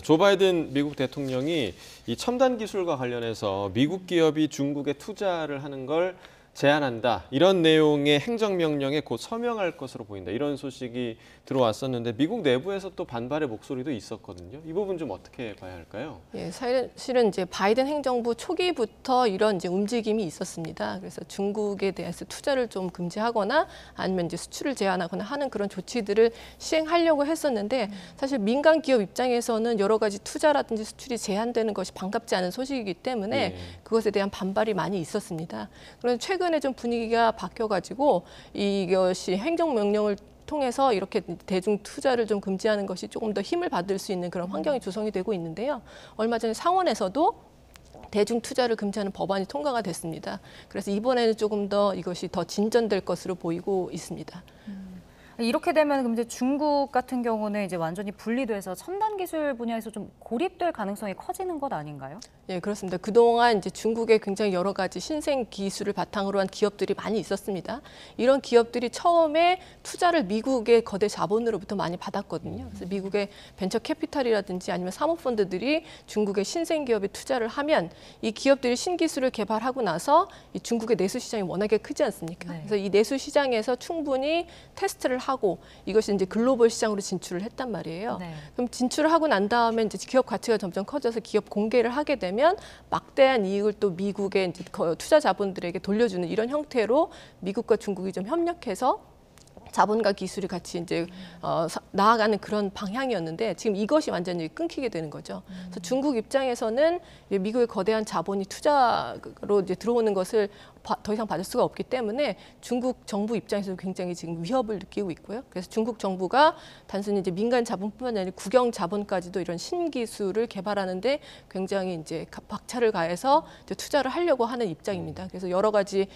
조 바이든 미국 대통령이 이 첨단 기술과 관련해서 미국 기업이 중국에 투자를 하는 걸 제한한다. 이런 내용의 행정명령에 곧 서명할 것으로 보인다. 이런 소식이 들어왔었는데 미국 내부에서 또 반발의 목소리도 있었거든요. 이 부분 좀 어떻게 봐야 할까요? 예, 사실은 이제 바이든 행정부 초기부터 이런 이제 움직임이 있었습니다. 그래서 중국에 대해서 투자를 좀 금지하거나 아니면 이제 수출을 제한하거나 하는 그런 조치들을 시행하려고 했었는데 사실 민간 기업 입장에서는 여러 가지 투자라든지 수출이 제한되는 것이 반갑지 않은 소식이기 때문에 그것에 대한 반발이 많이 있었습니다. 그런데 최근에 좀 분위기가 바뀌어가지고 이것이 행정명령을 통해서 이렇게 대중 투자를 좀 금지하는 것이 조금 더 힘을 받을 수 있는 그런 환경이 조성이 되고 있는데요. 얼마 전에 상원에서도 대중 투자를 금지하는 법안이 통과가 됐습니다. 그래서 이번에는 조금 더 이것이 더 진전될 것으로 보이고 있습니다. 이렇게 되면 그럼 이제 중국 같은 경우는 이제 완전히 분리돼서 첨단 기술 분야에서 좀 고립될 가능성이 커지는 것 아닌가요? 예, 그렇습니다. 그동안 이제 중국에 굉장히 여러 가지 신생 기술을 바탕으로 한 기업들이 많이 있었습니다. 이런 기업들이 처음에 투자를 미국의 거대 자본으로부터 많이 받았거든요. 그래서 미국의 벤처 캐피탈이라든지 아니면 사모펀드들이 중국의 신생 기업에 투자를 하면 이 기업들이 신기술을 개발하고 나서 이 중국의 내수 시장이 워낙에 크지 않습니까? 그래서 이 내수 시장에서 충분히 테스트를 하고 이것이 이제 글로벌 시장으로 진출을 했단 말이에요. 그럼 진출을 하고 난 다음에 이제 기업 가치가 점점 커져서 기업 공개를 하게 되면 막대한 이익을 또 미국의 이제 투자 자본들에게 돌려주는 이런 형태로 미국과 중국이 좀 협력해서 자본과 기술이 같이 이제 나아가는 그런 방향이었는데 지금 이것이 완전히 끊기게 되는 거죠. 그래서 중국 입장에서는 미국의 거대한 자본이 투자로 이제 들어오는 것을 더 이상 받을 수가 없기 때문에 중국 정부 입장에서도 굉장히 지금 위협을 느끼고 있고요. 그래서 중국 정부가 단순히 이제 민간 자본뿐만 아니라 국영 자본까지도 이런 신기술을 개발하는데 굉장히 이제 박차를 가해서 이제 투자를 하려고 하는 입장입니다. 그래서 여러 가지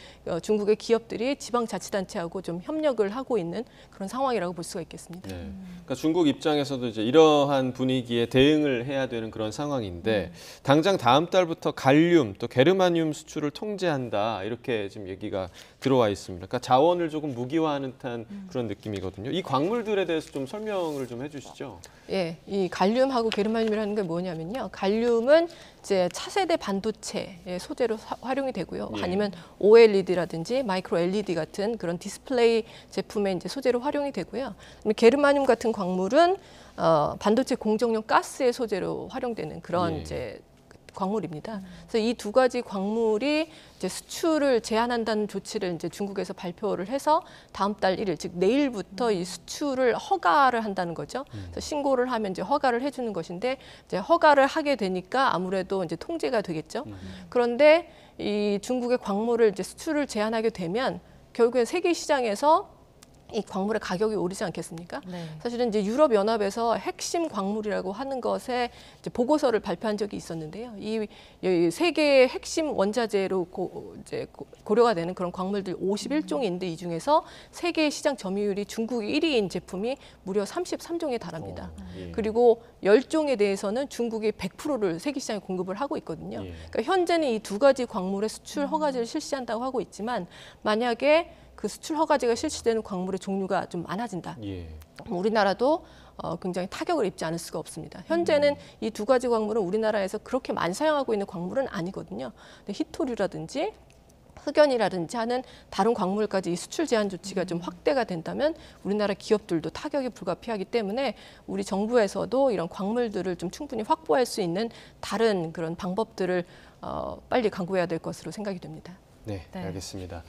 중국의 기업들이 지방자치단체하고 좀 협력을 하고 있는 그런 상황이라고 볼 수가 있겠습니다. 네. 그러니까 중국 입장에서도 이제 이러한 분위기에 대응을 해야 되는 그런 상황인데 당장 다음 달부터 갈륨 또 게르마늄 수출을 통제한다. 이렇게 지금 얘기가 들어와 있습니다. 그러니까 자원을 조금 무기화하는 듯한 그런 느낌이거든요. 이 광물들에 대해서 좀 설명을 좀 해주시죠. 예, 이 갈륨하고 게르마늄이라는 게 뭐냐면요. 갈륨은 이제 차세대 반도체 소재로 활용이 되고요. 아니면 OLED라든지 마이크로 LED 같은 그런 디스플레이 제품에 이제 소재로 활용이 되고요. 게르마늄 같은 광물은 반도체 공정용 가스의 소재로 활용되는 그런 이제 광물입니다. 그래서 이 두 가지 광물이 이제 수출을 제한한다는 조치를 이제 중국에서 발표를 해서 다음 달 1일, 즉 내일부터 이 수출을 허가를 한다는 거죠. 그래서 신고를 하면 이제 허가를 해주는 것인데 이제 허가를 하게 되니까 아무래도 이제 통제가 되겠죠. 그런데 이 중국의 광물을 이제 수출을 제한하게 되면 결국엔 세계 시장에서 이 광물의 가격이 오르지 않겠습니까? 사실은 이제 유럽 연합에서 핵심 광물이라고 하는 것에 이제 보고서를 발표한 적이 있었는데요. 이 세계의 핵심 원자재로 이제 고려가 되는 그런 광물들 51종인데 이 중에서 세계 시장 점유율이 중국이 1위인 제품이 무려 33종에 달합니다. 그리고 10종에 대해서는 중국이 100%를 세계 시장에 공급을 하고 있거든요. 그러니까 현재는 이 두 가지 광물의 수출 허가제를 실시한다고 하고 있지만 만약에 그 수출 허가제가 실시되는 광물의 종류가 좀 많아진다. 우리나라도 굉장히 타격을 입지 않을 수가 없습니다. 현재는 이 두 가지 광물은 우리나라에서 그렇게 많이 사용하고 있는 광물은 아니거든요. 근데 히토류라든지 흑연이라든지 하는 다른 광물까지 이 수출 제한 조치가 좀 확대가 된다면 우리나라 기업들도 타격이 불가피하기 때문에 우리 정부에서도 이런 광물들을 좀 충분히 확보할 수 있는 다른 그런 방법들을 빨리 강구해야 될 것으로 생각이 됩니다. 네, 알겠습니다.